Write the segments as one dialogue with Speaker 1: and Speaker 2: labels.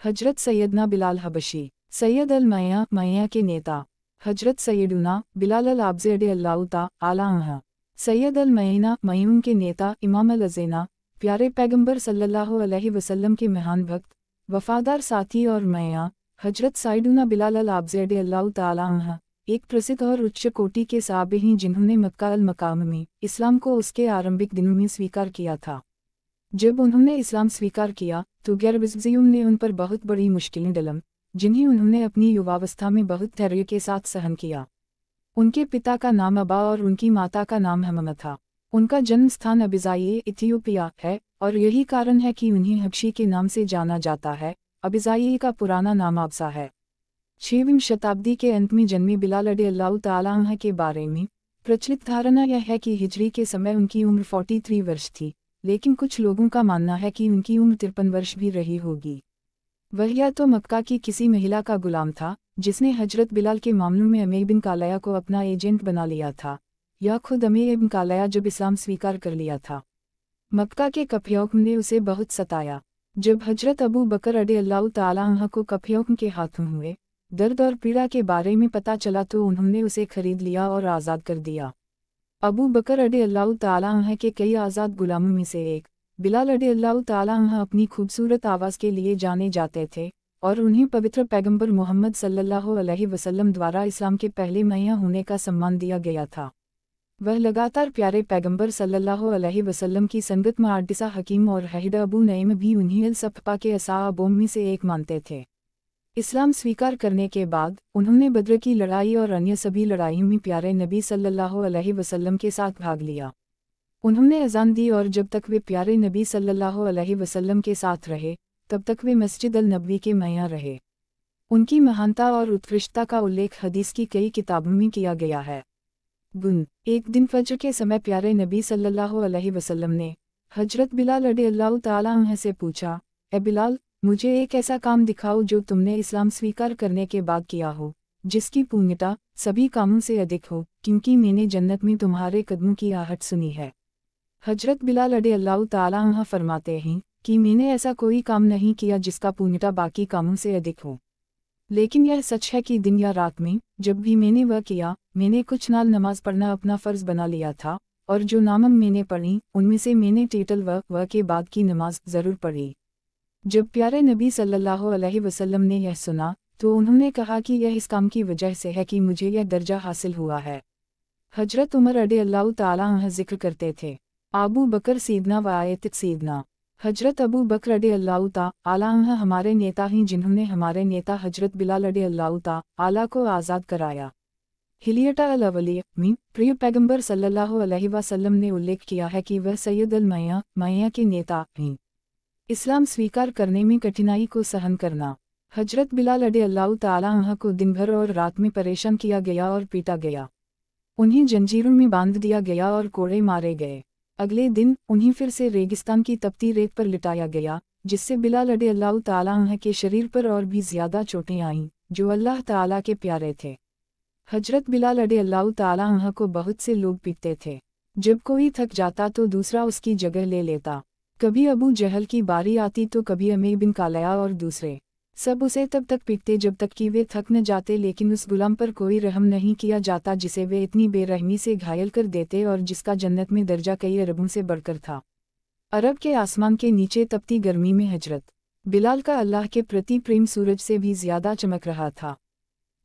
Speaker 1: हजरत सैयदना बिलाल हबशी, सैयद अल मैया के नेता, हजरत सैयदुना बिलाल अल आब्ज़ी रज़ियल्लाहु ताला अन्हु, सैयद अल मयून के नेता इमाम अल अज़ीना, प्यारे पैगंबर सल्लल्लाहु अलैहि वसल्लम के महान भक्त, वफ़ादार साथी और मैया, हजरत सैयदुना बिलाल अल आब्ज़ी रज़ियल्लाहु ताला अन्हु, एक प्रसिद्ध और उच्च कोटि के सहाबी हैं जिन्होंने मक्का अल मकाम में इस्लाम को उसके आरंभिक दिनों में स्वीकार किया था। जब उन्होंने इस्लाम स्वीकार किया तो गैरविज़्ज़ियों ने उन पर बहुत बड़ी मुश्किलें डालीं, जिन्हें उन्होंने अपनी युवावस्था में बहुत धैर्य के साथ सहन किया। उनके पिता का नाम अबा और उनकी माता का नाम हममा था। उनका जन्म स्थान अबिज़ाइए इथियोपिया है और यही कारण है कि उन्हें हबशी के नाम से जाना जाता है। अबिज़ाइए का पुराना नाम आबसा है। 6वीं शताब्दी के अंत में जन्मे बिलाल रज़ियल्लाहु ताला अन्हु के बारे में प्रचलित धारणा यह है कि हिजरी के समय उनकी उम्र 43 वर्ष थी, लेकिन कुछ लोगों का मानना है कि उनकी उम्र 53 वर्ष भी रही होगी। वह या तो मक्का की किसी महिला का गुलाम था जिसने हजरत बिलाल के मामलों में अमीर बिन कालया को अपना एजेंट बना लिया था, या खुद अमीर बिन कालया जब इस्लाम स्वीकार कर लिया था। मक्का के कफयौक ने उसे बहुत सताया। जब हजरत अबू बकर रज़ियल्लाहु ताला अन्हु को कफयौक के हाथों हुए दर्द और पीड़ा के बारे में पता चला तो उन्होंने उसे खरीद लिया और आज़ाद कर दिया। अबू बकर रज़ियल्लाहु ताला अन्हु के कई आज़ाद गुलामों में से एक बिलाल रज़ियल्लाहु ताला अन्हु अपनी खूबसूरत आवाज़ के लिए जाने जाते थे और उन्हें पवित्र पैगंबर मोहम्मद सल्लल्लाहु अलैहि वसल्लम द्वारा इस्लाम के पहले मैया होने का सम्मान दिया गया था। वह लगातार प्यारे पैगंबर सल्लल्लाहु अलैहि वसल्लम की संगत में आदिसा हकीम और हहिद अबू नईम भी उन्हें अल सफ़ा के असहाबों में से एक मानते थे। इस्लाम स्वीकार करने के बाद उन्होंने बद्र की लड़ाई और अन्य सभी लड़ाइयों में प्यारे नबी सल्लल्लाहु अलैहि वसल्लम के साथ भाग लिया। उन्होंने अज़ान दी और जब तक वे प्यारे नबी सल्लल्लाहु अलैहि वसल्लम के साथ रहे तब तक वे मस्जिद अल नबवी के मैया रहे। उनकी महानता और उत्कृष्टता का उल्लेख हदीस की कई किताबों में किया गया है। एक दिन फज्र के समय प्यारे नबी सल्लल्लाहु अलैहि वसल्लम ने हजरत बिलाल रज़ियल्लाहु ताला अन्हु से पूछा, ए बिलाल, मुझे एक ऐसा काम दिखाओ जो तुमने इस्लाम स्वीकार करने के बाद किया हो, जिसकी पुण्यता सभी कामों से अधिक हो, क्योंकि मैंने जन्नत में तुम्हारे कदमों की आहट सुनी है। हजरत बिलाल रज़ियल्लाहु ताला अन्हु फरमाते हैं कि मैंने ऐसा कोई काम नहीं किया जिसका पुण्यता बाकी कामों से अधिक हो, लेकिन यह सच है कि दिन या रात में जब भी मैंने वह किया, मैंने कुछ नाल नमाज पढ़ना अपना फ़र्ज़ बना लिया था, और जो नामम मैंने पढ़ी उनमें से मैंने टेटल व के बाद की नमाज ज़रूर पढ़ी। जब प्यारे नबी सल्लल्लाहु अलैहि वसल्लम ने यह सुना तो उन्होंने कहा कि यह इस काम की वजह से है कि मुझे यह दर्जा हासिल हुआ है। हजरत उमर रज़ियल्लाहु ताला अन्हु जिक्र करते थे, अबू बकर सीदना व आयत सीदना। हजरत अबू बकर रज़ियल्लाहु ताला अन्हु हमारे नेता हैं जिन्होंने हमारे नेता हजरत बिलाल रज़ियल्लाहु ताला को आज़ाद कराया। हिलियता अल अवलिया में प्रिय पैगंबर सल्लल्लाहु अलैहि वसल्लम ने उल्लेख किया है कि वह सैयद अल मैया के नेता हैं। इस्लाम स्वीकार करने में कठिनाई को सहन करना। हजरत बिलाल रज़ियल्लाहु ताला अन्हु को दिन भर और रात में परेशान किया गया और पीटा गया। उन्हें जंजीरों में बांध दिया गया और कोड़े मारे गए। अगले दिन उन्हें फिर से रेगिस्तान की तपती रेत पर लिटाया गया, जिससे बिलाल रज़ियल्लाहु ताला अन्हु के शरीर पर और भी ज़्यादा चोटें आईं, जो अल्लाह ताला के प्यारे थे। हजरत बिलाल रज़ियल्लाहु ताला अन्हु को बहुत से लोग पीटते थे। जब कोई थक जाता तो दूसरा उसकी जगह ले लेता। कभी अबू जहल की बारी आती तो कभी अमीर बिन कालया और दूसरे सब उसे तब तक पीटते जब तक कि वे थक न जाते, लेकिन उस गुलाम पर कोई रहम नहीं किया जाता जिसे वे इतनी बेरहमी से घायल कर देते और जिसका जन्नत में दर्जा कई अरबों से बढ़कर था। अरब के आसमान के नीचे तपती गर्मी में हजरत बिलाल का अल्लाह के प्रति प्रेम सूरज से भी ज़्यादा चमक रहा था।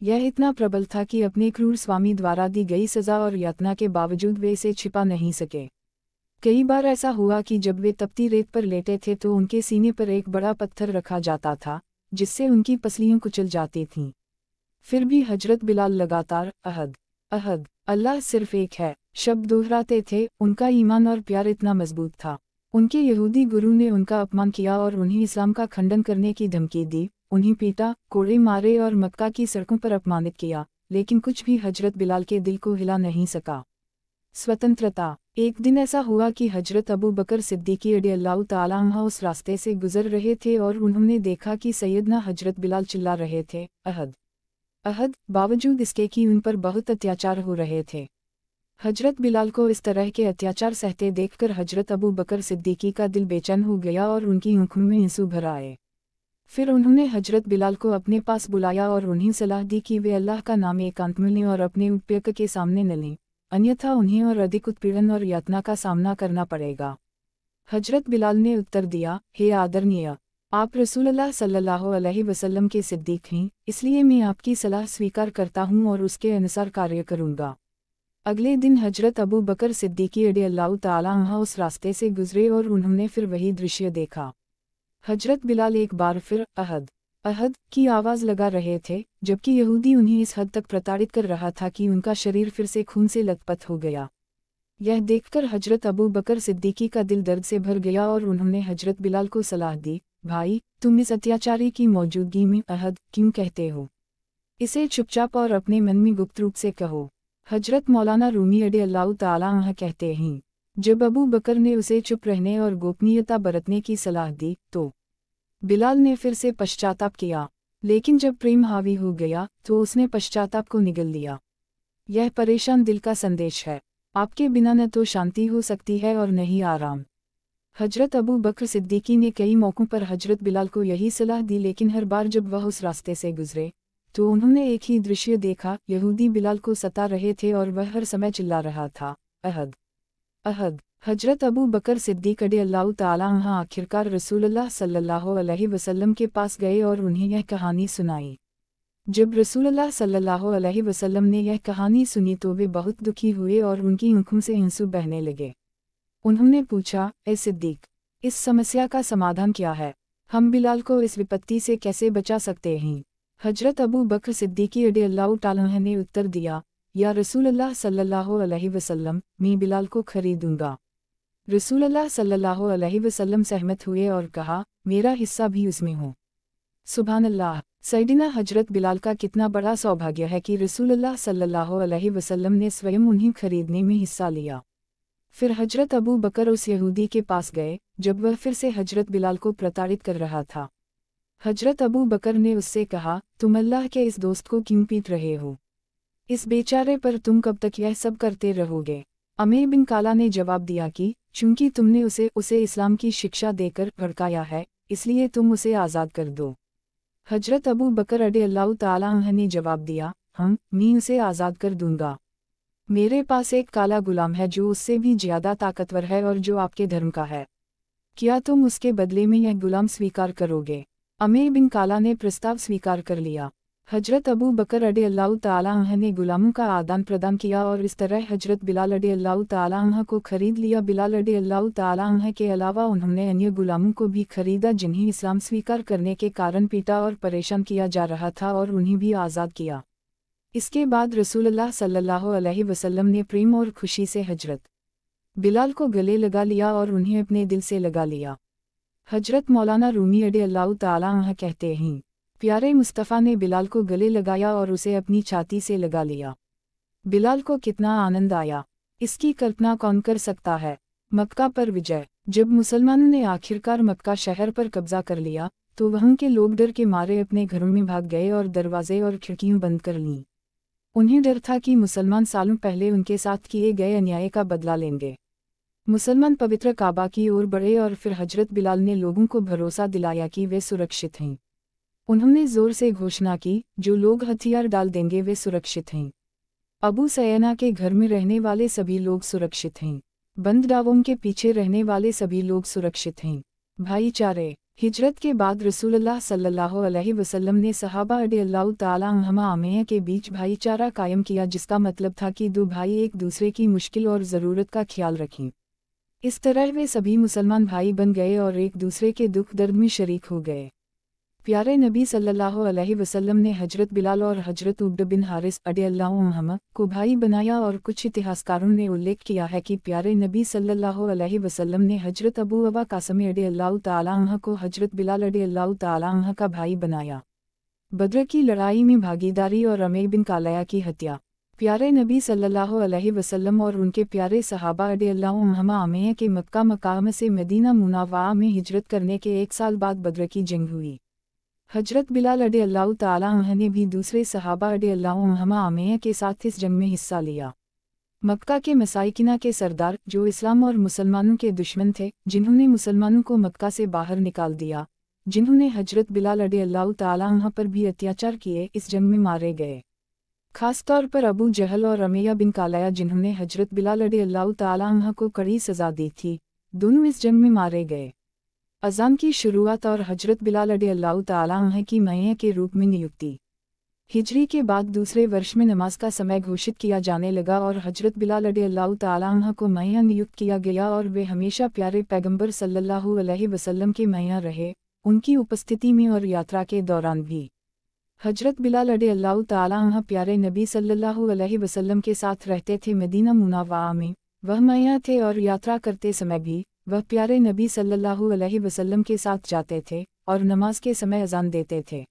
Speaker 1: यह इतना प्रबल था कि अपने क्रूर स्वामी द्वारा दी गई सज़ा और यातना के बावजूद वे इसे छिपा नहीं सके। कई बार ऐसा हुआ कि जब वे तपती रेत पर लेटे थे तो उनके सीने पर एक बड़ा पत्थर रखा जाता था, जिससे उनकी पसलियां कुचल जाती थीं। फिर भी हजरत बिलाल लगातार अहद अहद अल्लाह सिर्फ एक है शब्द दोहराते थे। उनका ईमान और प्यार इतना मजबूत था। उनके यहूदी गुरु ने उनका अपमान किया और उन्हें इस्लाम का खंडन करने की धमकी दी, उन्हें पीटा, कोड़े मारे और मक्का की सड़कों पर अपमानित किया, लेकिन कुछ भी हजरत बिलाल के दिल को हिला नहीं सका। स्वतंत्रता। एक दिन ऐसा हुआ कि हजरत अबू बकर सिद्दीकी रज़ियल्लाहु ताला अन्हु उस रास्ते से गुजर रहे थे और उन्होंने देखा कि सैयदना हजरत बिलाल चिल्ला रहे थे, अहद अहद, बावजूद इसके कि उन पर बहुत अत्याचार हो रहे थे। हजरत बिलाल को इस तरह के अत्याचार सहते देखकर हजरत अबू बकर सिद्दीकी का दिल बेचैन हो गया और उनकी आंखों में आंसू भर आए। फिर उन्होंने हजरत बिलाल को अपने पास बुलाया और उन्हें सलाह दी कि वे अल्लाह का नाम एकांत में लें और अपने उपयक के सामने न लें, अन्यथा उन्हें और अधिक उत्पीड़न और यातना का सामना करना पड़ेगा। हजरत बिलाल ने उत्तर दिया, हे आदरणीय, आप रसूलुल्लाह सल्लल्लाहु अलैहि वसल्लम के सिद्दीक हैं, इसलिए मैं आपकी सलाह स्वीकार करता हूँ और उसके अनुसार कार्य करूँगा। अगले दिन हजरत अबू बकर सिद्दीकी रज़ियल्लाहु ताला अन्हु उस रास्ते से गुजरे और उन्होंने फिर वही दृश्य देखा। हजरत बिलाल एक बार फिर अहद अहद की आवाज़ लगा रहे थे, जबकि यहूदी उन्हें इस हद तक प्रताड़ित कर रहा था कि उनका शरीर फिर से खून से लथपथ हो गया। यह देखकर हजरत अबू बकर सिद्दीकी का दिल दर्द से भर गया और उन्होंने हजरत बिलाल को सलाह दी, भाई, तुम इस अत्याचारी की मौजूदगी में अहद क्यों कहते हो? इसे चुपचाप और अपने मन में गुप्त रूप से कहो। हजरत मौलाना रूमी रज़ियल्लाहु ताला अन्हु कहते हैं, जब अबू बकर ने उसे चुप रहने और गोपनीयता बरतने की सलाह दी तो बिलाल ने फिर से पश्चाताप किया, लेकिन जब प्रेम हावी हो गया तो उसने पश्चाताप को निगल लिया। यह परेशान दिल का संदेश है, आपके बिना न तो शांति हो सकती है और न ही आराम। हजरत अबू बकर सिद्दीकी ने कई मौक़ों पर हजरत बिलाल को यही सलाह दी, लेकिन हर बार जब वह उस रास्ते से गुजरे तो उन्होंने एक ही दृश्य देखा, यहूदी बिलाल को सता रहे थे और वह हर समय चिल्ला रहा था, अहद अहद। हजरत अबू बकर सिद्दीक रज़ियल्लाहु ताला अन्हु आखिरकार रसूलुल्लाह सल्लल्लाहु अलैहि वसल्लम के पास गए और उन्हें यह कहानी सुनाई। जब रसूलुल्लाह सल्लल्लाहु अलैहि वसल्लम ने यह कहानी सुनी तो वे बहुत दुखी हुए और उनकी आंखों से आंसू बहने लगे। उन्होंने पूछा, ए सिद्दीक, इस समस्या का समाधान क्या है? हम बिलाल को इस विपत्ति से कैसे बचा सकते हैं? हजरत अबू बकर सिद्दीकी रज़ियल्लाहु ताला अन्हु ने उत्तर दिया, या रसूलुल्लाह सल्लल्लाहु अलैहि वसल्लम, मैं बिलाल को खरीदूंगा। रसूलुल्लाह सल्लल्लाहु अलैहि वसल्लम सहमत हुए और कहा, मेरा हिस्सा भी उसमें हो। सुभान अल्लाह। सैयदना हजरत बिलाल का कितना बड़ा सौभाग्य है कि रसूलुल्लाह सल्लल्लाहु अलैहि वसल्लम ने स्वयं उन्हें खरीदने में हिस्सा लिया। फिर हजरत अबू बकर उस यहूदी के पास गए जब वह फिर से हजरत बिलाल को प्रताड़ित कर रहा था। हजरत अबू बकर ने उससे कहा, तुम अल्लाह के इस दोस्त को क्यों पीट रहे हो? इस बेचारे पर तुम कब तक यह सब करते रहोगे? अमीर बिन काला ने जवाब दिया कि चूंकि तुमने उसे इस्लाम की शिक्षा देकर भड़काया है, इसलिए तुम उसे आज़ाद कर दो। हजरत अबू बकर रज़ियल्लाहु ताला अन्हु ने जवाब दिया, मैं उसे आज़ाद कर दूंगा। मेरे पास एक काला गुलाम है जो उससे भी ज़्यादा ताकतवर है और जो आपके धर्म का है। क्या तुम उसके बदले में यह गुलाम स्वीकार करोगे? अमीर बिन काला ने प्रस्ताव स्वीकार कर लिया। हजरत अबू बकर रज़ियल्लाहु ताला अन्हु ने गुलामों का आदान प्रदान किया और इस तरह हजरत बिलाल रज़ियल्लाहु ताला अन्हु को खरीद लिया। बिलाल रज़ियल्लाहु ताला अन्हु के अलावा उन्होंने अन्य गुलामों को भी खरीदा जिन्हें इस्लाम स्वीकार करने के कारण पीटा और परेशान किया जा रहा था और उन्हें भी आज़ाद किया। इसके बाद रसूलुल्लाह सल्लल्लाहु अलैहि वसल्लम ने प्रेम और खुशी से हजरत बिलाल को गले लगा लिया और उन्हें अपने दिल से लगा लिया। हजरत मौलाना रूमी रज़ियल्लाहु ताला अन्हु कहते हैं, प्यारे मुस्तफ़ा ने बिलाल को गले लगाया और उसे अपनी छाती से लगा लिया। बिलाल को कितना आनंद आया, इसकी कल्पना कौन कर सकता है। मक्का पर विजय। जब मुसलमानों ने आखिरकार मक्का शहर पर कब्जा कर लिया तो वहाँ के लोग डर के मारे अपने घरों में भाग गए और दरवाजे और खिड़कियाँ बंद कर लीं। उन्हें डर था कि मुसलमान सालों पहले उनके साथ किए गए अन्याय का बदला लेंगे। मुसलमान पवित्र काबा की ओर बढ़े और फिर हजरत बिलाल ने लोगों को भरोसा दिलाया कि वे सुरक्षित हैं। उन्होंने जोर से घोषणा की, जो लोग हथियार डाल देंगे वे सुरक्षित हैं। अबू सैना के घर में रहने वाले सभी लोग सुरक्षित हैं। बंदगाहों के पीछे रहने वाले सभी लोग सुरक्षित हैं। भाईचारे। हिजरत के बाद रसूलुल्लाह सल्लल्लाहु अलैहि वसल्लम ने सहाबा रज़ियल्लाहु ताला अन्हुम के बीच भाईचारा कायम किया, जिसका मतलब था कि दो भाई एक दूसरे की मुश्किल और ज़रूरत का ख्याल रखें। इस तरह वे सभी मुसलमान भाई बन गए और एक दूसरे के दुख दर्द में शरीक हो गए। प्यारे नबी सल्लल्लाहु अलैहि वसल्लम ने हजरत बिलाल और हजरत उब्द बिन हारिस रज़ियल्लाहु अन्हुम को भाई बनाया और कुछ इतिहासकारों ने उल्लेख किया है कि प्यारे नबी सल्लल्लाहु अलैहि वसल्लम ने हजरत अबू अवा कासम रज़ियल्लाहु ताला अन्हु को हजरत बिलाल रज़ियल्लाहु ताला अन्हु का भाई बनाया। बद्र की लड़ाई में भागीदारी और अमीर बिन कालया की हत्या। प्यारे नबी सल्लल्लाहु अलैहि वसल्लम और उनके प्यारे सहाबा रज़ियल्लाहु अन्हुम के मक्का मकाम से मदीना मुनव्वरा में हिजरत करने के 1 साल बाद बद्र की जंग हुई। हजरत बिलाल रज़ियल्लाहु ताला अन्हु ने भी दूसरे सहाबा रज़ियल्लाहु अन्हुम के साथ इस जंग में हिस्सा लिया। मक्का के मसाइकिना के सरदार, जो इस्लाम और मुसलमानों के दुश्मन थे, जिन्होंने मुसलमानों को मक्का से बाहर निकाल दिया, जिन्होंने हजरत बिलाल रज़ियल्लाहु ताला अन्हु पर भी अत्याचार किए, इस जंग में मारे गए। खासतौर पर अबू जहल और रमैया बिन कालया जिन्होंने हजरत बिलाल रज़ियल्लाहु ताला अन्हु को कड़ी सज़ा दी थी, दोनों इस जंग में मारे गए। अज़ान की शुरुआत और हजरत बिलाल रज़ियल्लाहु ताला अन्हु की मइया के रूप में नियुक्ति। हिजरी के बाद दूसरे वर्ष में नमाज का समय घोषित किया जाने लगा और हजरत बिलाल रज़ियल्लाहु ताला अन्हु को मइया नियुक्त किया गया और वे हमेशा प्यारे पैगंबर सल्लल्लाहु अलैहि वसल्लम के मइया रहे, उनकी उपस्थिति में और यात्रा के दौरान भी। हजरत बिलाल रज़ियल्लाहु ताला अन्हु प्यारे नबी सल्लल्लाहु अलैहि वसल्लम के साथ रहते थे। मदीना मुनव्वरा में वह मइया थे और यात्रा करते समय भी वह प्यारे नबी सल्लल्लाहु अलैहि वसल्लम के साथ जाते थे और नमाज के समय अज़ान देते थे।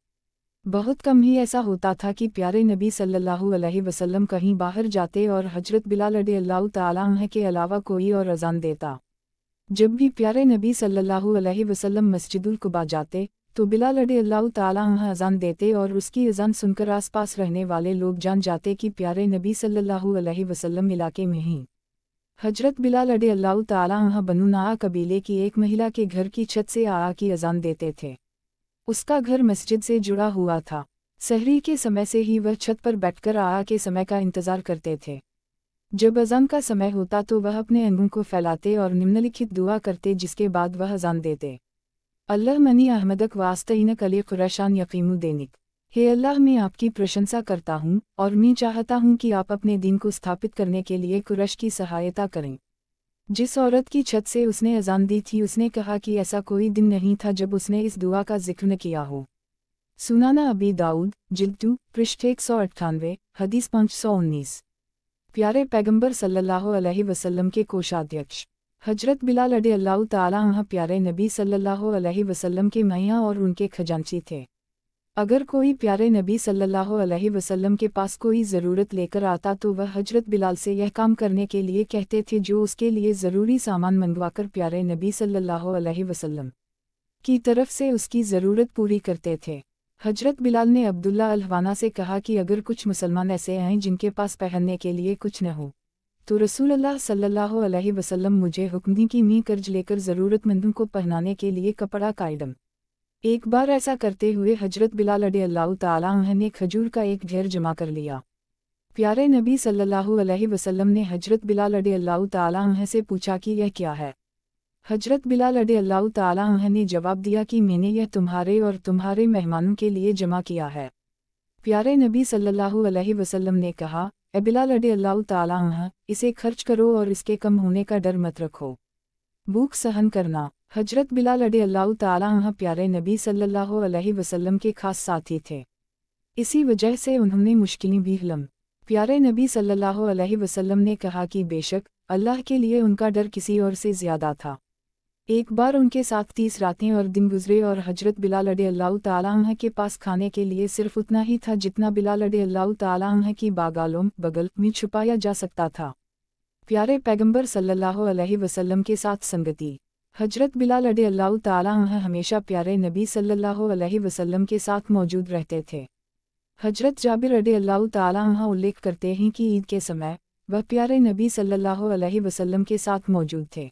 Speaker 1: बहुत कम ही ऐसा होता था कि प्यारे नबी सल्लल्लाहु अलैहि वसल्लम कहीं बाहर जाते और हजरत बिलाल रज़ियल्लाहु ताला अन्हु के अलावा कोई और अज़ान देता। जब भी प्यारे नबी सल्लल्लाहु अलैहि वसल्लम मस्जिदुल कुबा जाते तो बिलाल रज़ियल्लाहु ताला अन्हु अज़ान देते और उसकी अज़ान सुनकर आसपास रहने वाले लोग जान जाते कि प्यारे नबी सल्लल्लाहु अलैहि वसल्लम इलाके में ही। हजरत बिलाल रज़ियल्लाहु ताला अन्हु बनु नआ कबीले की एक महिला के घर की छत से आ की अज़ान देते थे। उसका घर मस्जिद से जुड़ा हुआ था। सहरी के समय से ही वह छत पर बैठकर आ के समय का इंतज़ार करते थे। जब अज़ान का समय होता तो वह अपने अंगों को फैलाते और निम्नलिखित दुआ करते, जिसके बाद वह अज़ान देते। अल्लाह मनी अहमदक वास्तइनक अली कुरैशान यकीमु देनिक। हे अल्लाह, मैं आपकी प्रशंसा करता हूँ और मैं चाहता हूँ कि आप अपने दीन को स्थापित करने के लिए कुरैश की सहायता करें। जिस औरत की छत से उसने अज़ान दी थी उसने कहा कि ऐसा कोई दिन नहीं था जब उसने इस दुआ का जिक्र न किया हो। सुनाना अबी दाऊद जिल्द 2 पृष्ठ 198 हदीस 519। प्यारे पैगंबर सल्लल्लाहु अलैहि वसल्लम के कोषाध्यक्ष हजरत बिलाल रज़ियल्लाहु ताला अन्हु प्यारे नबी सल्लल्लाहु अलैहि वसल्लम के मइया और उनके खजांची थे। अगर कोई प्यारे नबी सल्लल्लाहु अलैहि वसल्लम के पास कोई ज़रूरत लेकर आता तो वह हजरत बिलाल से यह काम करने के लिए कहते थे, जो उसके लिए ज़रूरी सामान मंगवाकर प्यारे नबी सल्लल्लाहु अलैहि वसल्लम की तरफ से उसकी ज़रूरत पूरी करते थे। हजरत बिलाल ने अब्दुल्ला अल-हवाना से कहा कि अगर कुछ मुसलमान ऐसे हैं जिनके पास पहनने के लिए कुछ न हो तो रसूलुल्लाह सल्लल्लाहु अलैहि वसल्लम मुझे हुक्म दी कि मैं कर्ज लेकर ज़रूरतमंदों को पहनाने के लिए कपड़ा कायदम। एक बार ऐसा करते हुए हजरत बिलाल रज़ियल्लाहु ताला अन्हु ने खजूर का एक ढेर जमा कर लिया। प्यारे नबी सल्लल्लाहु अलैहि वसल्लम ने हजरत बिलाल रज़ियल्लाहु ताला अन्हु से पूछा कि यह क्या है। हजरत बिलाल रज़ियल्लाहु ताला अन्हु ने जवाब दिया कि मैंने यह तुम्हारे और तुम्हारे मेहमानों के लिए जमा किया है। प्यारे नबी सल्लल्लाहु अलैहि वसल्लम ने कहा, ए बिलाल रज़ियल्लाहु ताला अन्हु, इसे खर्च करो और इसके कम होने का डर मत रखो। भूख सहन करना। हजरत बिलाल रज़ियल्लाहु ताला अन्हु प्यारे नबी सल्लल्लाहु अलैहि वसल्लम के खास साथी थे। इसी वजह से उन्होंने मुश्किलें भी हलम। प्यारे नबी सल्लल्लाहु अलैहि वसल्लम ने कहा कि बेशक अल्लाह के लिए उनका डर किसी और से ज़्यादा था। एक बार उनके साथ 30 रातें और दिन गुजरे और हजरत बिलाल रज़ियल्लाहु ताला अन्हु के पास खाने के लिए सिर्फ उतना ही था जितना बिलाल रज़ियल्लाहु ताला अन्हु की बागालों बगल में छुपाया जा सकता था। प्यारे पैगंबर सल्लल्लाहु अलैहि वसल्लम के साथ संगति। हजरत बिलाल रज़ियल्लाहु ताला अन्हु हमेशा प्यारे नबी सल्लल्लाहु अलैहि वसल्लम के साथ मौजूद रहते थे। हजरत जाबिर रज़ियल्लाहु ताला अन्हु उल्लेख करते हैं कि ईद के समय वह प्यारे नबी सल्लल्लाहु अलैहि वसल्लम के साथ मौजूद थे।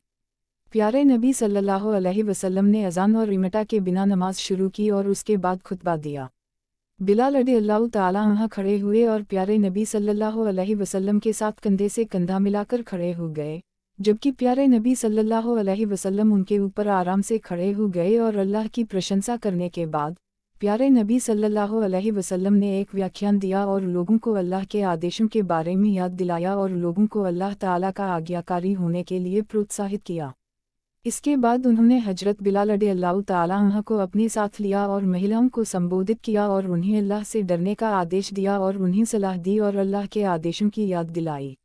Speaker 1: प्यारे नबी सल्लल्लाहु अलैहि वसल्लम ने अज़ान और इमटा के बिना नमाज शुरू की और उसके बाद खुतबा दिया। बिलाल रज़ियल्लाहु ताला अन्हु खड़े हुए और प्यारे नबी सल्लल्लाहु अलैहि वसल्लम के साथ कंधे से कंधा मिलाकर खड़े हो गए, जबकि प्यारे नबी सल्लल्लाहु अलैहि वसल्लम उनके ऊपर आराम से खड़े हो गए और अल्लाह की प्रशंसा करने के बाद प्यारे नबी सल्लल्लाहु अलैहि वसल्लम ने एक व्याख्यान दिया और लोगों को अल्लाह के आदेशों के बारे में याद दिलाया और लोगों को अल्लाह ताला का आज्ञाकारी होने के लिए प्रोत्साहित किया। इसके बाद उन्होंने हजरत बिलाल रज़ियल्लाहु ताला अन्हु को अपने साथ लिया और महिलाओं को संबोधित किया और उन्हें अल्लाह से डरने का आदेश दिया और उन्हें सलाह दी और अल्लाह के आदेशों की याद दिलाई।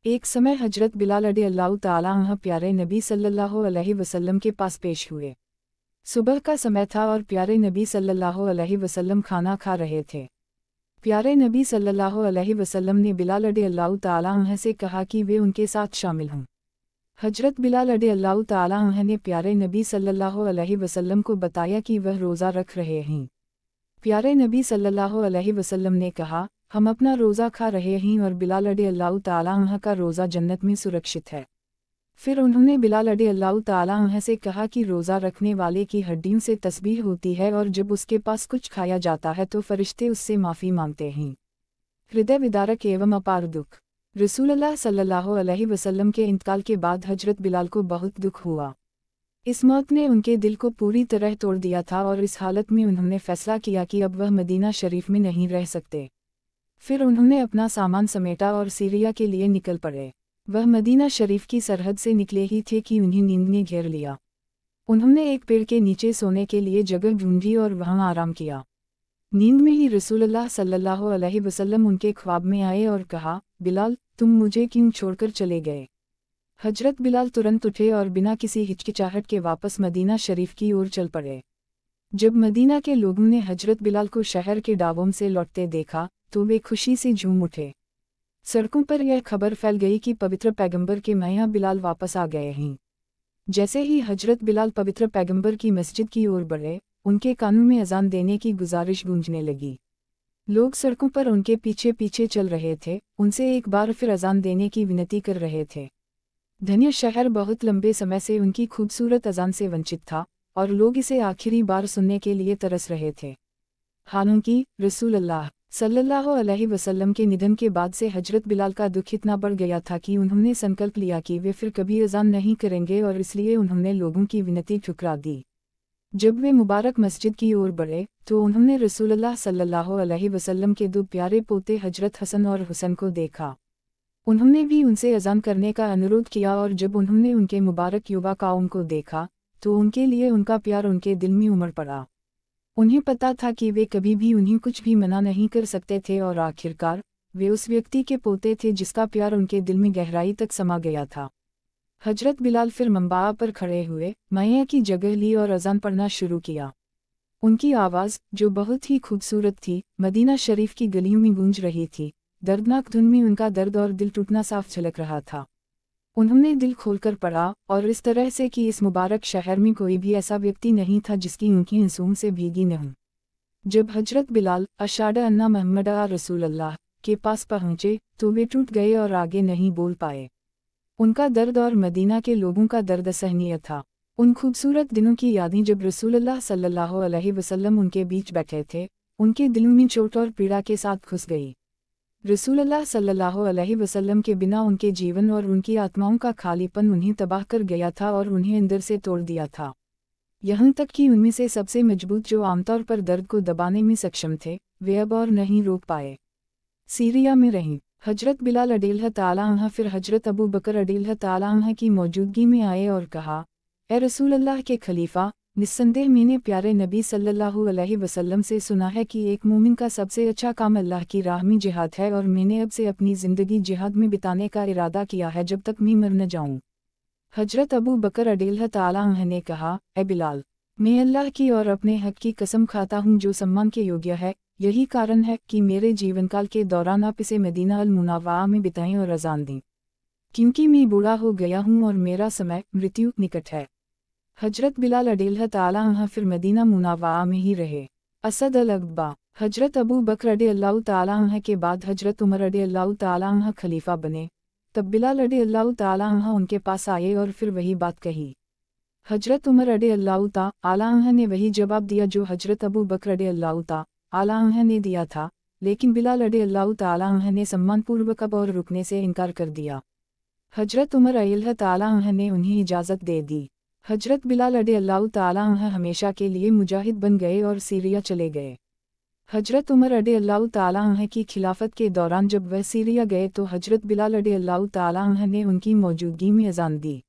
Speaker 1: एक समय हजरत बिलाल रज़ियल्लाहु ताला अन्हु प्यारे नबी सल्लल्लाहु अलैहि वसल्लम के पास पेश हुए। सुबह का समय था और प्यारे नबी सल्लल्लाहु अलैहि वसल्लम खाना खा रहे थे। प्यारे नबी सल्लल्लाहु अलैहि वसल्लम ने बिलाल रज़ियल्लाहु ताला अन्हु से कहा कि वे उनके साथ शामिल हों। हजरत बिलाल रज़ियल्लाहु ताला अन्हु ने प्यारे नबी सल्लल्लाहु अलैहि वसल्लम को बताया कि वह रोज़ा रख रहे हैं। प्यारे नबी सल्लल्लाहु अलैहि वसल्लम ने कहा, हम अपना रोज़ा खा रहे हैं और बिलाल रज़ियल्लाहु ताला अन्हु का रोज़ा जन्नत में सुरक्षित है। फिर उन्होंने बिलाल रज़ियल्लाहु ताला अन्हु से कहा कि रोज़ा रखने वाले की हड्डियों से तस्बीह होती है और जब उसके पास कुछ खाया जाता है तो फरिश्ते उससे माफ़ी मांगते हैं। हृदय विदारक एवं अपार दुख। रसूलुल्लाह सल्लल्लाहु अलैहि वसल्लम के इंतकाल के बाद हजरत बिलाल को बहुत दुख हुआ। इस मौत ने उनके दिल को पूरी तरह तोड़ दिया था और इस हालत में उन्होंने फैसला किया कि अब वह मदीना शरीफ में नहीं रह सकते। फिर उन्होंने अपना सामान समेटा और सीरिया के लिए निकल पड़े। वह मदीना शरीफ की सरहद से निकले ही थे कि उन्हें नींद ने घेर लिया। उन्होंने एक पेड़ के नीचे सोने के लिए जगह ढूंढी और वहां आराम किया। नींद में ही रसूलुल्लाह सल्लल्लाहु अलैहि वसल्लम उनके ख्वाब में आए और कहा, बिलाल, तुम मुझे क्यों छोड़कर चले गए? हजरत बिलाल तुरंत उठे और बिना किसी हिचकिचाहट के वापस मदीना शरीफ की ओर चल पड़े। जब मदीना के लोगों ने हजरत बिलाल को शहर के डावों से लौटते देखा तो वे खुशी से झूम उठे। सड़कों पर यह खबर फैल गई कि पवित्र पैगंबर के मियां बिलाल वापस आ गए हैं। जैसे ही हजरत बिलाल पवित्र पैगंबर की मस्जिद की ओर बढ़े, उनके कानों में अजान देने की गुजारिश गूंजने लगी। लोग सड़कों पर उनके पीछे पीछे चल रहे थे, उनसे एक बार फिर अजान देने की विनती कर रहे थे। धन्य शहर बहुत लंबे समय से उनकी खूबसूरत अजान से वंचित था और लोग इसे आखिरी बार सुनने के लिए तरस रहे थे। हालांकि रसूलुल्लाह सल्लल्लाहु अलैहि वसल्लम के निधन के बाद से हजरत बिलाल का दुख इतना बढ़ गया था कि उन्होंने संकल्प लिया कि वे फिर कभी अजान नहीं करेंगे और इसलिए उन्होंने लोगों की विनती ठुकरा दी। जब वे मुबारक मस्जिद की ओर बढ़े तो उन्होंने रसूलुल्लाह सल्लल्लाहु अलैहि वसल्लम के दो प्यारे पोते हजरत हसन और हुसैन को देखा। उन्होंने भी उनसे अजान करने का अनुरोध किया और जब उन्होंने उनके मुबारक युवा कौम को देखा तो उनके लिए उनका प्यार उनके दिल में उमड़ पड़ा। उन्हें पता था कि वे कभी भी उन्हें कुछ भी मना नहीं कर सकते थे और आखिरकार वे उस व्यक्ति के पोते थे जिसका प्यार उनके दिल में गहराई तक समा गया था। हजरत बिलाल फिर मंबा पर खड़े हुए, मैया की जगह ली और अजान पढ़ना शुरू किया। उनकी आवाज़, जो बहुत ही खूबसूरत थी, मदीना शरीफ की गलियों में गूंज रही थी। दर्दनाक धुन में उनका दर्द और दिल टूटना साफ झलक रहा था। उन्होंने दिल खोलकर पढ़ा और इस तरह से कि इस मुबारक शहर में कोई भी ऐसा व्यक्ति नहीं था जिसकी उनकी आंसुओं से भीगी न हो। जब हजरत बिलाल अशाहदु अन्ना मुहम्मद रसूलुल्लाह के पास पहुँचे तो वे टूट गए और आगे नहीं बोल पाए। उनका दर्द और मदीना के लोगों का दर्द असहनीय था। उन खूबसूरत दिनों की यादें जब रसूलुल्लाह सल्लल्लाहु अलैहि वसल्लम उनके बीच बैठे थे, उनके दिलों में चोट और पीड़ा के साथ घुस गई। रसूलुल्लाह सल्लल्लाहु अलैहि वसल्लम के बिना उनके जीवन और उनकी आत्माओं का खालीपन उन्हें तबाह कर गया था और उन्हें अंदर से तोड़ दिया था। यहाँ तक कि उनमें से सबसे मजबूत जो आमतौर पर दर्द को दबाने में सक्षम थे, वे अब और नहीं रोक पाए। सीरिया में रहीं हजरत बिलाल रज़ियल्लाहु ताला अन्हु फिर हजरत अबू बकर रज़ियल्लाहु ताला अन्हु की मौजूदगी में आए और कहा, ए रसूलुल्लाह के खलीफा, निस्संदेह मैंने प्यारे नबी सल्लल्लाहु अलैहि वसल्लम से सुना है कि एक मोमिन का सबसे अच्छा काम अल्लाह की राह में जिहाद है और मैंने अब से अपनी ज़िंदगी जिहाद में बिताने का इरादा किया है जब तक मैं मर न जाऊं। हजरत अबू बकर रज़ियल्लाहु ताला अन्हु ने कहा, ए बिलाल, मैं अल्लाह की और अपने हक की कसम खाता हूँ जो सम्मान के योग्य है। यही कारण है कि मेरे जीवनकाल के दौरान आप इसे मदीना अल मुनव्वरा में बिताएं और अजान दें, क्योंकि मैं बूढ़ा हो गया हूँ और मेरा समय मृत्यु निकट है। हजरत बिलाल रज़ियल्लाहु ताला अन्हु फिर मदीना मुनव्वरा में ही रहे। असद अल अक़बा हजरत अबू बकर रज़ियल्लाहु ताला अन्हु के बाद हजरत उमर रज़ियल्लाहु ताला अन्हु खलीफा बने। तब बिलाल रज़ियल्लाहु ताला अन्हु उनके पास आए और फिर वही बात कही। हजरत उमर रज़ियल्लाहु ताला अन्हु ने वही जवाब दिया जो हजरत अबू बकर रज़ियल्लाहु ताला अन्हु ने दिया था, लेकिन बिलाल रज़ियल्लाहु ताला अन्हु ने सम्मानपूर्वक अब और रुकने से इनकार कर दिया। हजरत उमर रज़ियल्लाहु ताला अन्हु ने उन्हें इजाज़त दे दी। हजरत बिलाल रज़ियल्लाहु ताला अन्हु हमेशा के लिए मुजाहिद बन गए और सीरिया चले गए। हजरत उमर रज़ियल्लाहु ताला अन्हु की खिलाफत के दौरान जब वह सीरिया गए तो हजरत बिलाल रज़ियल्लाहु ताला अन्हु ने उनकी मौजूदगी में अजान दी।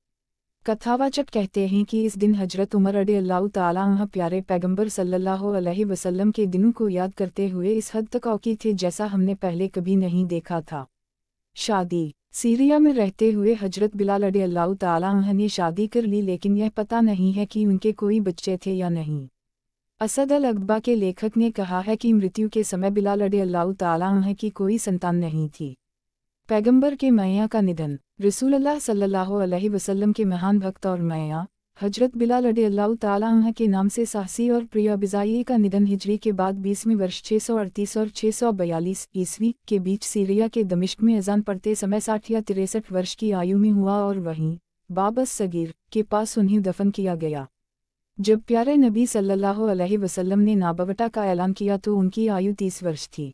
Speaker 1: कथावाचक कहते हैं कि इस दिन हजरत उमर रज़ियल्लाहु ताला अन्हु प्यारे पैगंबर सल्लल्लाहु अलैहि वसल्लम के दिनों को याद करते हुए इस हद तक औकी थे जैसा हमने पहले कभी नहीं देखा था। शादी सीरिया में रहते हुए हजरत बिलाल रज़ियल्लाहु ताला अन्हु ने शादी कर ली, लेकिन यह पता नहीं है कि उनके कोई बच्चे थे या नहीं। असद अल अक़बा के लेखक ने कहा है कि मृत्यु के समय बिलाल रज़ियल्लाहु ताला अन्हु की कोई संतान नहीं थी। पैगंबर के मैया का निधन रसूलुल्लाह सल्लल्लाहु अलैहि वसल्लम के महान भक्त और मैया हजरत बिलाल रज़ियल्लाहु ताला अन्हु के नाम से साहसी और प्रिय बिजाई का निधन हिजरी के बाद 20वें वर्ष 638 और 642 ईस्वी के बीच सीरिया के दमिश्क में अजान पढ़ते समय 60 या 63 वर्ष की आयु में हुआ और वहीं बाबस सगीर के पास उन्हें दफन किया गया। जब प्यारे नबी सल्लल्लाहु अलैहि वसल्लम ने नाबवटा का ऐलान किया तो उनकी आयु 30 वर्ष थी।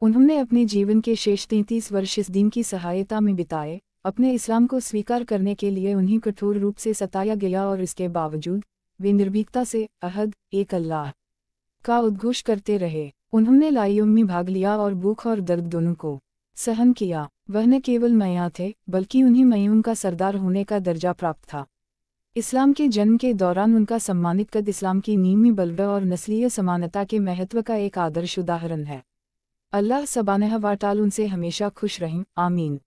Speaker 1: उन्होंने अपने जीवन के शेष 33 वर्ष इस दीन की सहायता में बिताए। अपने इस्लाम को स्वीकार करने के लिए उन्हें कठोर रूप से सताया गया और इसके बावजूद वे निर्भीकता से अहद एक अल्लाह का उद्घोष करते रहे। उन्होंने लड़ाइयों में भाग लिया और भूख और दर्द दोनों को सहन किया। वह न केवल मया थे बल्कि उन्हें मयूम का सरदार होने का दर्जा प्राप्त था। इस्लाम के जन्म के दौरान उनका सम्मानित कद इस्लाम की नींव में बलवा और नस्लीय समानता के महत्व का एक आदर्श उदाहरण है। अल्लाह सुब्हानहू व तआला उनसे हमेशा खुश रहें, आमीन।